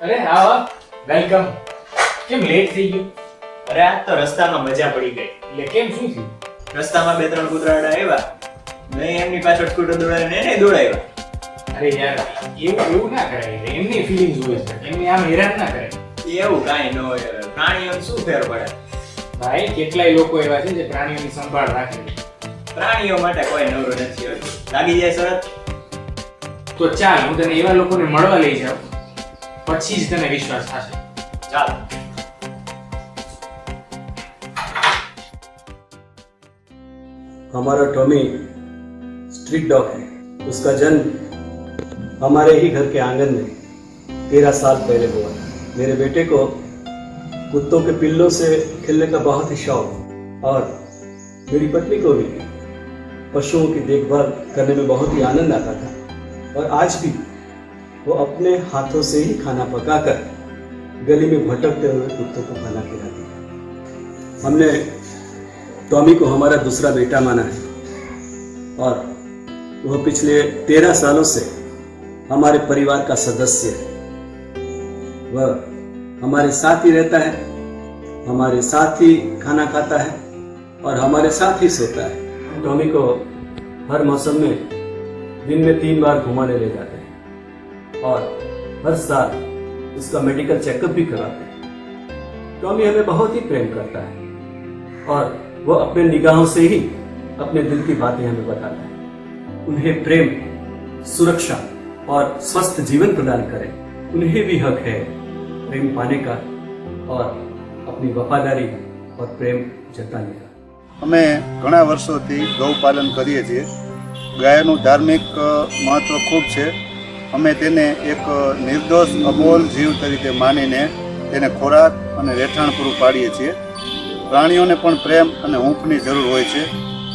અરે હા વેલકમ. કેમ લેટ થઈ ગયું? અરે આજ તો રસ્તામાં મજા પડી ગઈ. એટલે કેમ શું થયું? રસ્તામાં બે ત્રણ કૂતરાડા આવ્યા, મેં એમની પાછળ સ્કૂટર દોડાવીને એને દોડાવ્યા. અરે યાર એવું ના કરાય. એમની ફિલિંગ્સ હોય છે, એમને આમ હેરાન ના કરે. એવું કાંઈ ન હોય. પ્રાણીઓને શું ફેર પડે? ભાઈ કેટલાય લોકો એવા છે જે પ્રાણીઓની સંભાળ રાખે છે. પ્રાણીઓ માટે કોઈ નવરો નથી હોતું. લાગી જાય શરત તો ચાલ હું તને એવા લોકોને મળવા લઈ જાઉં, પછી જ તને વિશ્વાસ થશે. ચાલ. हमारा टॉमी स्ट्रीट डॉग है। उसका जन्म हमारे ही घर के आंगन में 13 साल पहले हुआ था। मेरे बेटे को कुत्तों के पिल्लों से खेलने का बहुत ही शौक, और मेरी पत्नी को भी पशुओं की देखभाल करने में बहुत ही आनंद आता था, और आज भी वो अपने हाथों से ही खाना पकाकर गली में भटकते हुए कुत्तों को खाना खिलाती है। हमने टॉमी को हमारा दूसरा बेटा माना है, और वह पिछले 13 सालों से हमारे परिवार का सदस्य है। वह हमारे साथ ही रहता है, हमारे साथ ही खाना खाता है, और हमारे साथ ही सोता है। टॉमी को हर मौसम में दिन में 3 बार घुमाने ले जाते हैं, और हर साल उसका मेडिकल चेकअप भी कराते हैं। टॉमी हमें बहुत ही प्रेम करता है, और वो अपने निगाहों से ही अपने दिल की बातें हमें बताता है। उन्हें प्रेम, सुरक्षा और स्वस्थ जीवन प्रदान करें। उन्हें भी हक है प्रेम पाने का और अपनी वफादारी और प्रेम जताने का। અમે ઘણા વર્ષોથી ગૌપાલન કરીએ છીએ. ગાયનું ધાર્મિક મહત્ત્વ ખૂબ છે. અમે તેને એક નિર્દોષ અબોલ જીવ તરીકે માનીને તેને ખોરાક અને રહેઠાણ પૂરું પાડીએ છીએ. પ્રાણીઓને પણ પ્રેમ અને હૂંફની જરૂર હોય છે.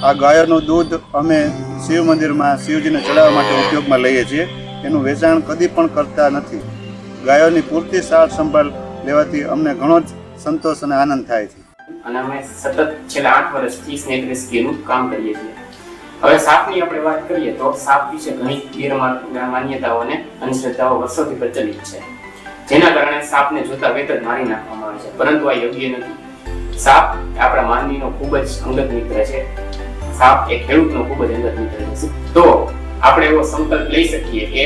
આ ગાયોનું દૂધ અમે શિવ મંદિરમાં શિવજીને ચડાવવા માટે ઉપયોગમાં લઈએ છીએ. એનું વેચાણ કદી પણ કરતા નથી. ગાયોની પૂરતી સાર સંભાળ લેવાથી અમને ઘણો જ સંતોષ અને આનંદ થાય છે. અને અમે સતત છેલ્લા 8 વર્ષથી સ્નેક રેસ્ક્યુનું કામ કરીએ છીએ. હવે સાપની આપણે વાત કરીએ તો સાપ વિશે ઘણી ગેરમાન્યતાઓ અને અંધશ્રદ્ધાઓ વર્ષોથી પ્રચલિત છે, જેના કારણે સાપને જોતા વેત જ મારી નાખવામાં આવે છે, પરંતુ આ યોગ્ય નથી. સાપ આપણા માનવીનો ખૂબ જ અંગત મિત્ર છે. સાપ એ ખેડૂતનો ખૂબ જ અંગત મિત્ર છે. તો આપણે એવો સંકલ્પ લઈ શકીએ કે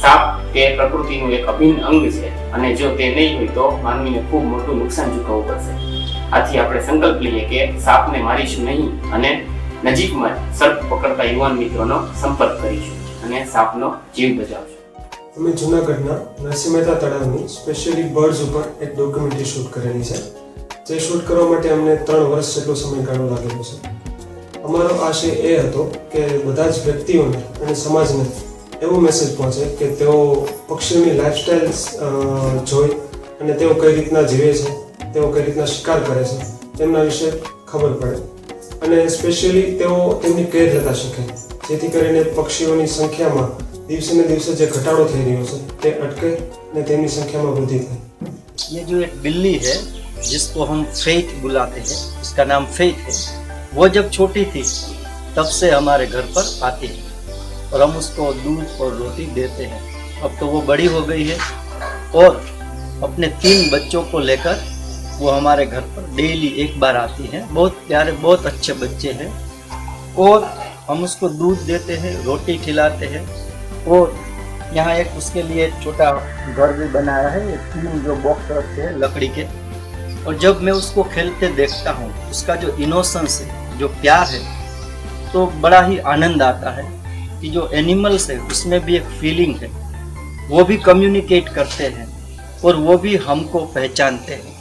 સાપ તે પ્રકૃતિનું એક અભિન્ન અંગ છે, અને જો તે નહીં હોય તો માનવીને ખૂબ મોટું નુકસાન ચૂકવવું પડશે. આથી આપણે સંકલ્પ લઈએ કે સાપને મારીશું નહીં, અને નજીકમાં જ સર્પ પકડતા યુવાન મિત્રોનો સંપર્ક કરીશું અને સાપનો જીવ બચાવશું. અમે જૂનાગઢના નરસિંહ મહેતા તળાવની સ્પેશિયલી બર્ડ્સ ઉપર એક ડોક્યુમેન્ટરી શૂટ કરેલી છે. જે શૂટ કરવા માટે અમને 3 વર્ષ જેટલો સમયગાળો લાગેલો છે. અમારો આશય એ હતો કે બધા જ વ્યક્તિઓને અને સમાજને એવો મેસેજ પહોંચે કે તેઓ પક્ષીઓની લાઈફસ્ટાઈલ જોઈ અને તેઓ કઈ રીતના જીવે છે, તેઓ કઈ રીતના શિકાર કરે છે, તેમના વિશે ખબર પડે, અને સ્પેશિયલી તેઓ તેમની કેર લેતા શીખે, જેથી કરીને પક્ષીઓની સંખ્યામાં દિવસે ને દિવસે જે ઘટાડો થઈ રહ્યો છે તે અટકે અને તેમની સંખ્યામાં વૃદ્ધિ થાય. ये जो एक बिल्ली है जिसको हम फेथ बुलाते हैं, उसका नाम फेथ है। वो जब छोटी थी तब से हमारे घर पर आती है, और हम उसको दूध और रोटी देते हैं. अब तो वो बड़ी हो गई है, और अपने 3 बच्चों को लेकर वो हमारे घर पर डेली एक बार आती है. बहुत प्यारे, बहुत अच्छे बच्चे हैं, और हम उसको दूध देते हैं, रोटी खिलाते हैं, और यहाँ एक उसके लिए छोटा घर भी बनाया है, 3 जो बॉक्स रखते हैं लकड़ी के. और जब मैं उसको खेलते देखता हूँ, उसका जो इनोसेंस है, जो प्यार है, तो बड़ा ही आनंद आता है कि जो एनिमल्स है उसमें भी एक फीलिंग है. वो भी कम्युनिकेट करते हैं, और वो भी हमको पहचानते हैं.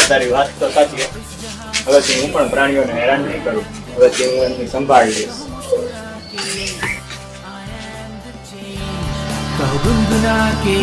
તારી વાત તો સાચી છે. હવેથી હું પણ પ્રાણીઓને હેરાન નહીં કરું. હવેથી હું એમની સંભાળ લઈશ. कहो गुनगुना के